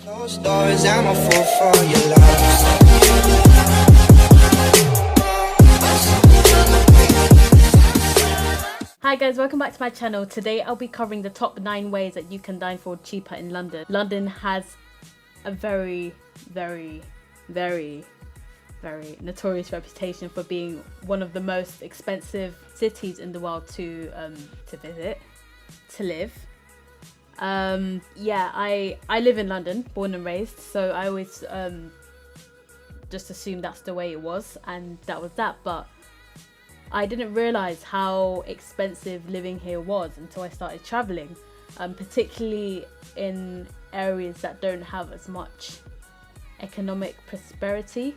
Closed doors, I'm a fool for your love. Hi guys, welcome back to my channel. Today I'll be covering the top 9 ways that you can dine for cheaper in London. London has a very notorious reputation for being one of the most expensive cities in the world to visit, to live. Yeah, I live in London, born and raised, so I always just assumed that's the way it was, and that was that. But I didn't realize how expensive living here was until I started traveling, particularly in areas that don't have as much economic prosperity.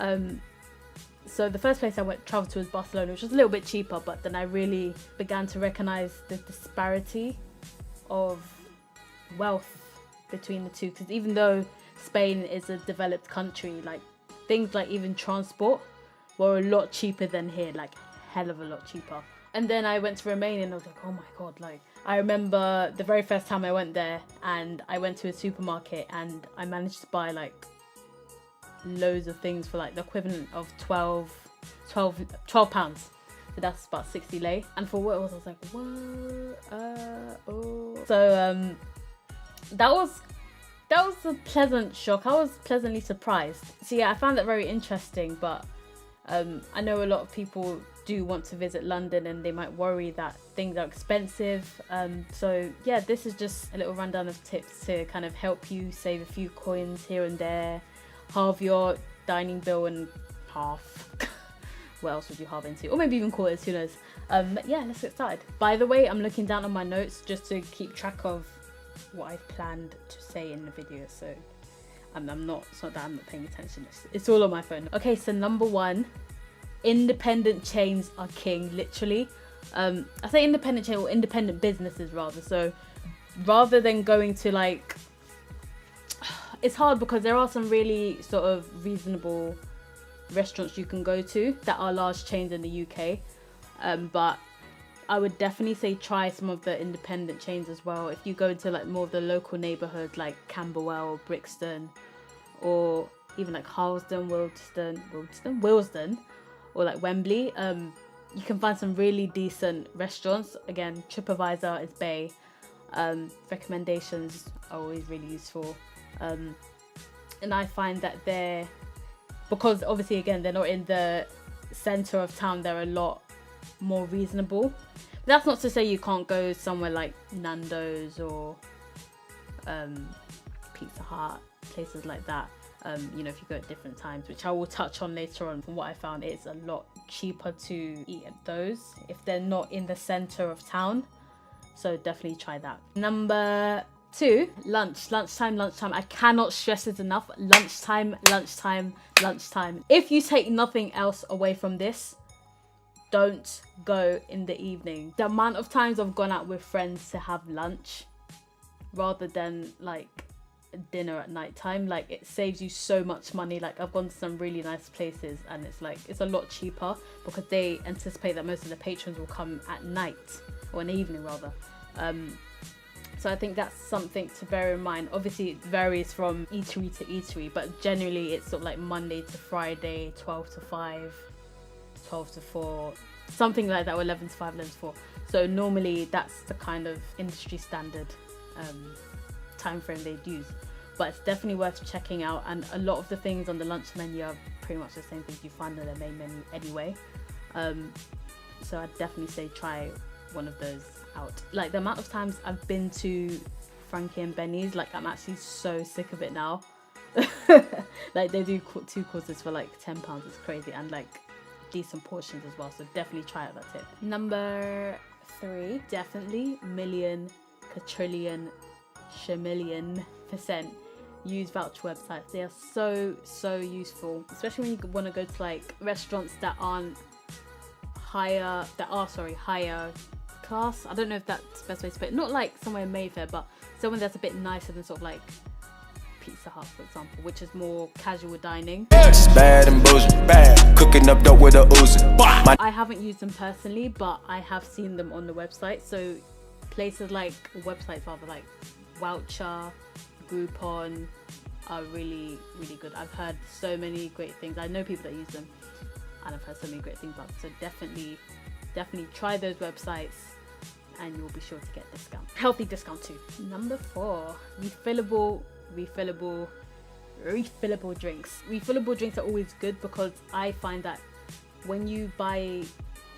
So the first place I traveled to was Barcelona, which was a little bit cheaper, but then I really began to recognize the disparity of wealth between the two, because even though Spain is a developed country, like things like even transport were a lot cheaper than here, like hell of a lot cheaper. And then I went to Romania and I was like, oh my god, like I remember the very first time I went there and I went to a supermarket and I managed to buy like loads of things for like the equivalent of 12 pounds. So that's about 60 lei. And for what it was, I was like, what? Oh. So that was a pleasant shock. I was pleasantly surprised. So yeah, I found that very interesting, but I know a lot of people do want to visit London and they might worry that things are expensive. So yeah, this is just a little rundown of tips to kind of help you save a few coins here and there, halve your dining bill and half. What else would you halve into? Or maybe even quarters, who knows. But yeah, let's get started. By the way, I'm looking down on my notes just to keep track of what I've planned to say in the video, so it's not that I'm not paying attention, it's all on my phone. Okay, so number 1, independent chains are king, literally. I say independent chain, or independent businesses rather. So rather than going to like, it's hard because there are some really sort of reasonable restaurants you can go to that are large chains in the UK, but I would definitely say try some of the independent chains as well. If you go into like more of the local neighborhoods like Camberwell, Brixton, or even like Harlesden, Willesden, or like Wembley, you can find some really decent restaurants. Again, TripAdvisor is Bay. Recommendations are always really useful, and I find that because obviously again they're not in the center of town, they're a lot more reasonable. But that's not to say you can't go somewhere like Nando's or Pizza Hut, places like that. You know, if you go at different times, which I will touch on later on. From what I found, it's a lot cheaper to eat at those if they're not in the center of town. So definitely try that. Number 2, lunchtime. I cannot stress this enough. Lunchtime. If you take nothing else away from this, don't go in the evening. The amount of times I've gone out with friends to have lunch rather than like dinner at night time, like it saves you so much money. Like I've gone to some really nice places and it's like it's a lot cheaper because they anticipate that most of the patrons will come at night, or in the evening rather. So I think that's something to bear in mind. Obviously it varies from eatery to eatery, but generally it's sort of like Monday to Friday, 12 to 5, 12 to 4, something like that, or 11 to 5, 11 to 4. So normally that's the kind of industry standard time frame they'd use. But it's definitely worth checking out, and a lot of the things on the lunch menu are pretty much the same things you find on the main menu anyway. So I'd definitely say try one of those out. Like the amount of times I've been to Frankie and Benny's, like I'm actually so sick of it now. Like they do 2 courses for like £10, it's crazy, and like decent portions as well. So definitely try out that tip. Number 3, definitely million, quadrillion, shamillion% use voucher websites. They are so useful, especially when you want to go to like restaurants that are higher class. I don't know if that's the best way to put it. Not like somewhere in Mayfair, but somewhere that's a bit nicer than sort of like Pizza Hut, for example, which is more casual dining. Bad and bougie, bad. Cooking up dope with a Uzi. I haven't used them personally, but I have seen them on the website. So places like, websites rather, like Voucher, Groupon are really, really good. I've heard so many great things. I know people that use them, and I've heard so many great things about them. So definitely try those websites, and you'll be sure to get discount. Healthy discount too. Number 4, refillable drinks. Refillable drinks are always good because I find that when you buy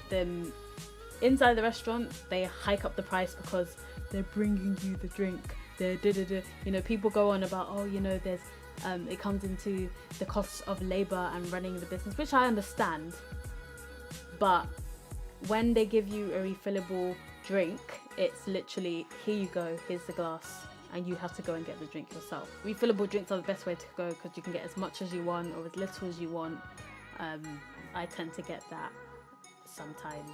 them inside the restaurant, they hike up the price because they're bringing you the drink. You know, people go on about, oh, you know, there's it comes into the costs of labor and running the business, which I understand. But when they give you a refillable drink, it's literally, here you go, here's the glass, and you have to go and get the drink yourself. Refillable drinks are the best way to go because you can get as much as you want or as little as you want. I tend to get that sometimes.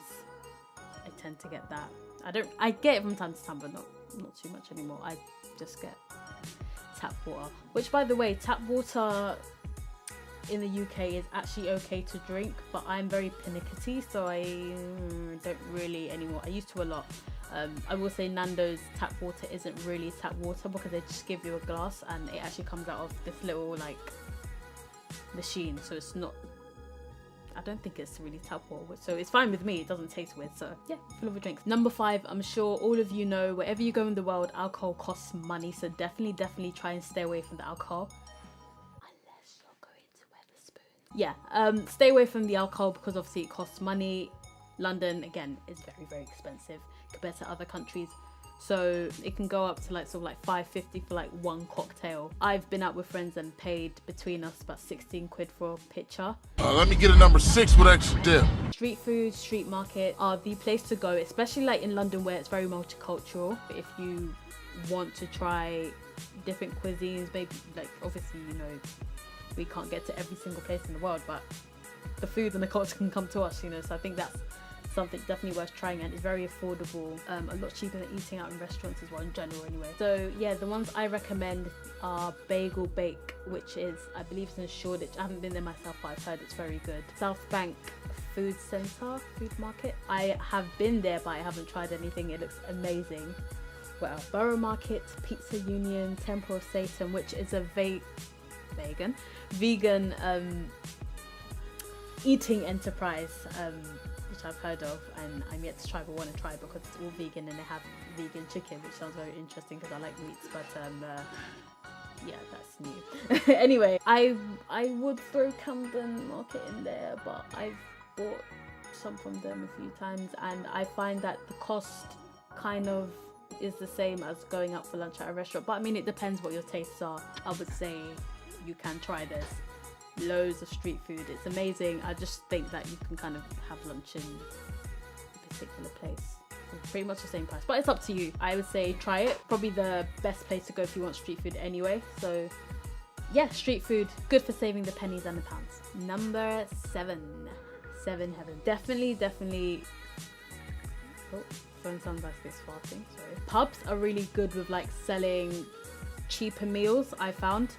I get it from time to time, but not too much anymore. I just get tap water, which, by the way, tap water in the UK is actually okay to drink, but I'm very pernickety, so I don't really anymore. I used to a lot. I will say Nando's tap water isn't really tap water because they just give you a glass and it actually comes out of this little like machine, so it's not, I don't think it's really tap water, so it's fine with me. It doesn't taste weird. So yeah, flavor drinks. Number 5, I'm sure all of you know, wherever you go in the world, alcohol costs money, so definitely try and stay away from the alcohol unless you're going to Wetherspoons. Stay away from the alcohol because obviously it costs money. London, again, is very, very expensive compared to other countries, so it can go up to like sort of like $5.50 for like one cocktail. I've been out with friends and paid between us about 16 quid for a pitcher. Let me get a number 6 with extra dip. Street food, street market are the place to go, especially like in London where it's very multicultural. If you want to try different cuisines, maybe, like, obviously, you know, we can't get to every single place in the world, but the food and the culture can come to us, you know, so I think that's something definitely worth trying, and it's very affordable, a lot cheaper than eating out in restaurants as well in general anyway. So yeah, the ones I recommend are Bagel Bake, which is, I believe it's in Shoreditch. I haven't been there myself, but I've heard it's very good. South Bank Food Market, I have been there but I haven't tried anything. It looks amazing. Well, Borough Market, Pizza Union, Temple of Satan, which is a vegan eating enterprise, which I've heard of, and I'm yet to try but want to try because it's all vegan and they have vegan chicken, which sounds very interesting because I like meats, but yeah, that's new. Anyway, I would throw Camden Market in there, but I've bought some from them a few times and I find that the cost kind of is the same as going out for lunch at a restaurant, but I mean, it depends what your tastes are. I would say you can try this. Loads of street food, it's amazing. I just think that you can kind of have lunch in a particular place for pretty much the same price, but it's up to you. I would say try it. Probably the best place to go if you want street food anyway. So yeah, street food, good for saving the pennies and the pounds. Number 7 heaven. Definitely oh, phone sounds like it's farting, sorry. Pubs are really good with like selling cheaper meals, I found.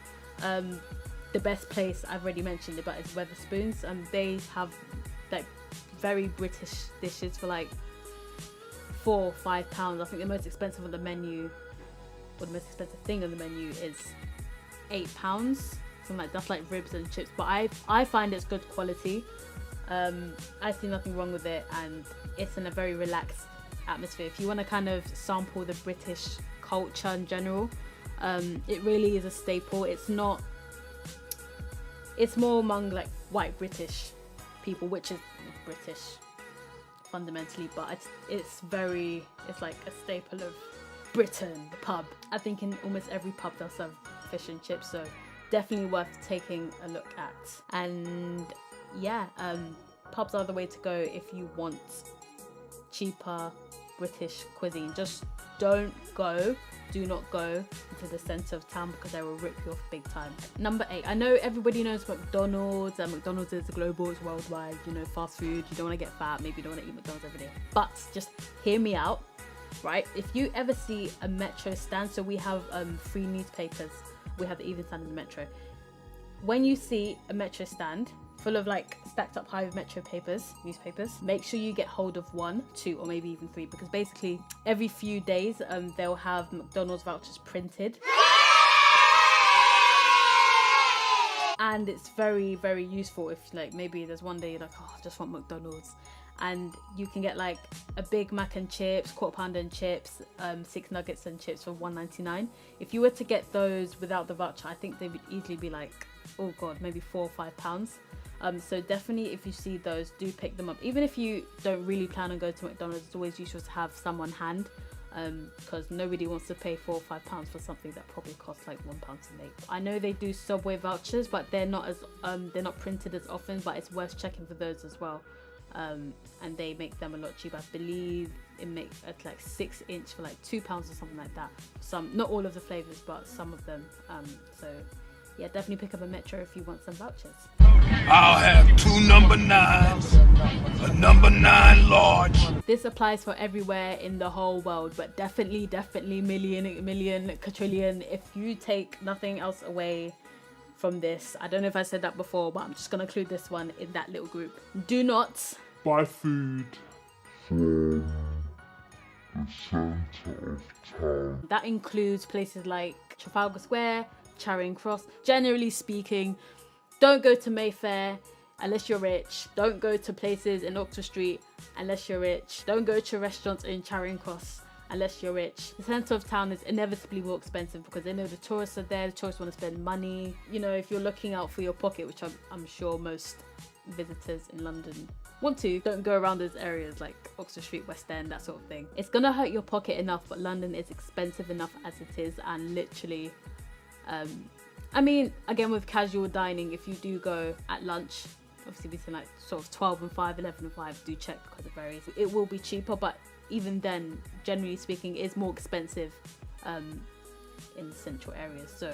The best place, I've already mentioned it, but it's Wetherspoons, and they have like very British dishes for like £4 or £5. I think the most expensive on the menu, or the most expensive thing on the menu, is £8. Something like that's like ribs and chips, but I find it's good quality. I see nothing wrong with it, and it's in a very relaxed atmosphere. If you want to kind of sample the British culture in general, it really is a staple. It's more among like white British people, which is British fundamentally, but it's like a staple of Britain, the pub. I think in almost every pub they'll serve fish and chips, so definitely worth taking a look at. And yeah, pubs are the way to go if you want cheaper British cuisine. Just do not go into the centre of town because they will rip you off big time. Number 8, I know everybody knows McDonald's, and McDonald's is global, it's worldwide, you know, fast food. You don't want to get fat, maybe you don't want to eat McDonald's every day, but just hear me out, right? If you ever see a Metro stand, so we have free newspapers, we have the Evening Stand in the Metro. When you see a Metro stand full of like stacked up high with Metro newspapers, make sure you get hold of 1, 2, or maybe even 3, because basically every few days they'll have McDonald's vouchers printed. And it's very, very useful if like maybe there's one day you're like, oh, I just want McDonald's, and you can get like a Big Mac and chips, quarter pounder and chips, 6 nuggets and chips for $1.99. If you were to get those without the voucher, I think they would easily be like, oh god, maybe £4 or £5. So definitely if you see those, do pick them up. Even if you don't really plan on going to McDonald's, it's always useful to have some on hand, because nobody wants to pay £4 or £5 for something that probably costs like £1 to make. I know they do Subway vouchers, but they're not printed as often, but it's worth checking for those as well. And they make them a lot cheaper. I believe it makes like 6-inch for like £2 or something like that. Some, not all of the flavors, but some of them. So yeah, definitely pick up a Metro if you want some vouchers. I'll have 2 number 9s, a number 9 large. This applies for everywhere in the whole world, but definitely million, quadrillion. If you take nothing else away from this, I don't know if I said that before, but I'm just gonna include this one in that little group. Do not buy food from the centre of town. That includes places like Trafalgar Square, Charing Cross. Generally speaking, don't go to Mayfair unless you're rich. Don't go to places in Oxford Street unless you're rich. Don't go to restaurants in Charing Cross unless you're rich. The centre of town is inevitably more expensive because they know the tourists are there. The tourists want to spend money. You know, if you're looking out for your pocket, which I'm sure most visitors in London want to, don't go around those areas like Oxford Street, West End, that sort of thing. It's gonna hurt your pocket enough, but London is expensive enough as it is, and literally I mean, again, with casual dining, if you do go at lunch, obviously between like sort of 12 and 5, 11 and 5, do check because it varies. It will be cheaper, but even then, generally speaking, it is more expensive in the central areas. So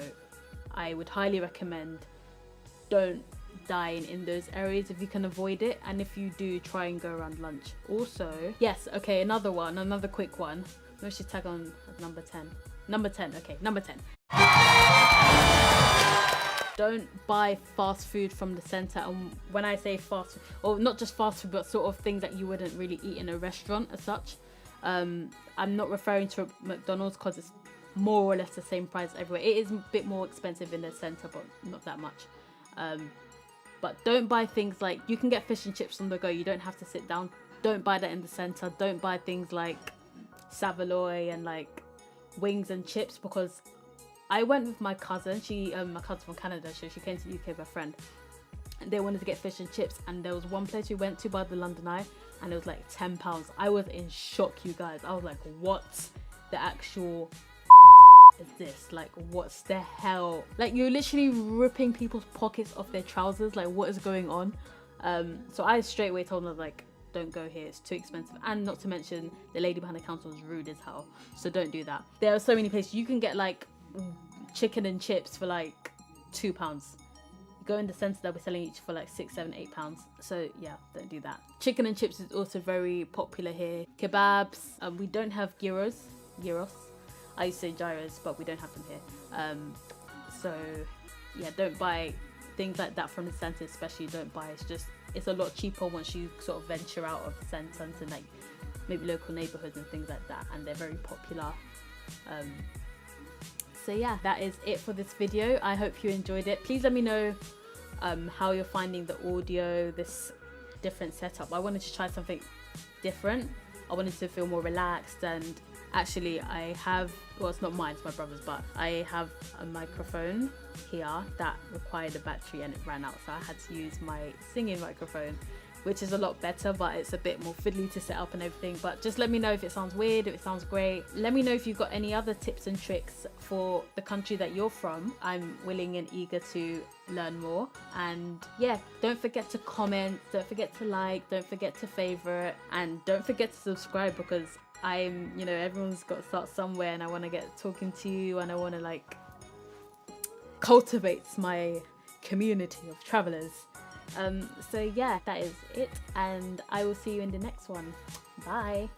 I would highly recommend don't dine in those areas if you can avoid it, and if you do, try and go around lunch. Also, yes, okay, another quick one. Maybe I should tag on number 10. Number 10, okay, number 10. Don't buy fast food from the centre. And when I say fast food, or not just fast food, but sort of things that you wouldn't really eat in a restaurant as such. I'm not referring to McDonald's because it's more or less the same price everywhere. It is a bit more expensive in the centre, but not that much. But don't buy things like, you can get fish and chips on the go. You don't have to sit down. Don't buy that in the centre. Don't buy things like Savaloy and like wings and chips, because I went with my cousin. My cousin's from Canada, so she came to the UK with a friend. And they wanted to get fish and chips, and there was one place we went to by the London Eye, and it was like £10. I was in shock, you guys. I was like, what the actual is this? Like, what's the hell? Like, you're literally ripping people's pockets off their trousers. Like, what is going on? So I straight away told them, like, don't go here, it's too expensive. And not to mention, the lady behind the counter was rude as hell, so don't do that. There are so many places you can get like chicken and chips for like £2. Go in the centre, they'll be selling each for like £6, £7, £8. So yeah, don't do that. Chicken and chips is also very popular here. Kebabs, we don't have gyros. I used to say gyros, but we don't have them here. So yeah, don't buy things like that from the centre, especially don't buy. It's a lot cheaper once you sort of venture out of the centre into like maybe local neighbourhoods and things like that, and they're very popular. So yeah, that is it for this video. I hope you enjoyed it. Please let me know how you're finding the audio, this different setup. I wanted to try something different. I wanted to feel more relaxed, and actually I have, well, it's not mine, it's my brother's, but I have a microphone here that required a battery and it ran out, so I had to use my singing microphone, which is a lot better, but it's a bit more fiddly to set up and everything. But just let me know if it sounds weird, if it sounds great. Let me know if you've got any other tips and tricks for the country that you're from. I'm willing and eager to learn more. And yeah, don't forget to comment, don't forget to like, don't forget to favorite, and don't forget to subscribe, because I'm, you know, everyone's got to start somewhere, and I want to get talking to you, and I want to like cultivate my community of travelers. So yeah, that is it, and I will see you in the next one. Bye.